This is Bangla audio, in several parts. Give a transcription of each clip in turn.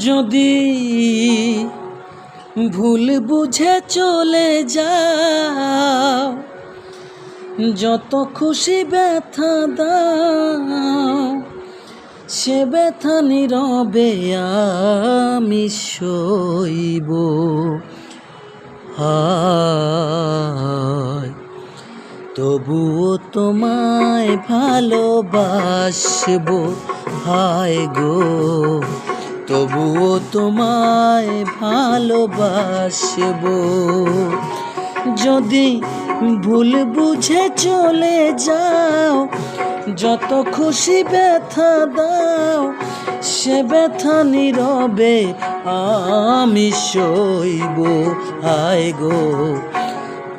যদি ভুল বুঝে চলে যাও, যত খুশি ব্যথা দাও, সে ব্যথা নীরবে আমি সইব। হায় তবুও তোমায় ভালোবাসবো, হায় গো তবুও তোমায় ভালোবাসবো। যদি ভুল বুঝে চলে যাও, যত খুশি ব্যথা দাও, সে ব্যথা নীরবে আমি সইব। হায় গো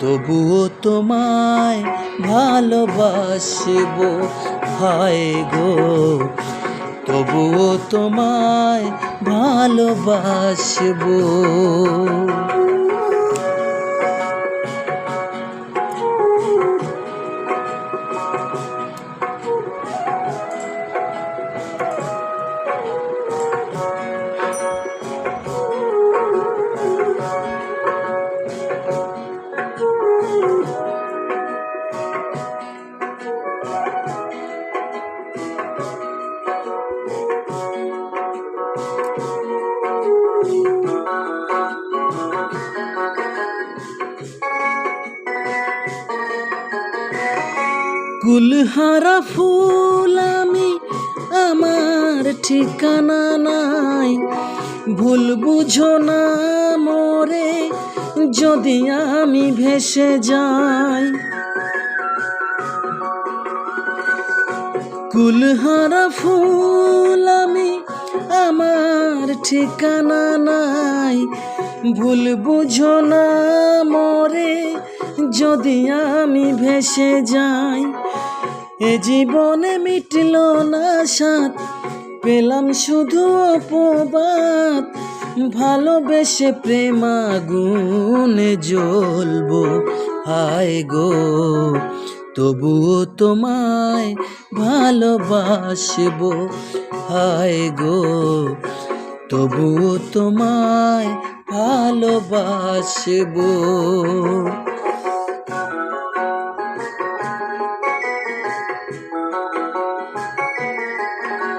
তবুও তোমায় ভালোবাসবো, হায় গো তবুও তোমায় ভালোবাসবো। কুলহারা ফুল আমি, আমার ঠিকানা নাই, ভুল বুঝো না মোরে যদি আমি ভেসে যাই। কুলহারা ফুল আমি, আমার ঠিকানা নাই, ভুল বুঝো না মোরে যদি আমি ভেসে যাই। এ জীবনে মিটল না স্বাদ, পেলাম শুধু অপবাদ, ভালোবেসে প্রেম আগুনে জ্বলবো। হায় গো তবুও তোমায় ভালোবাসবো, হায় গো তবুও তোমায় ভালোবাসবো।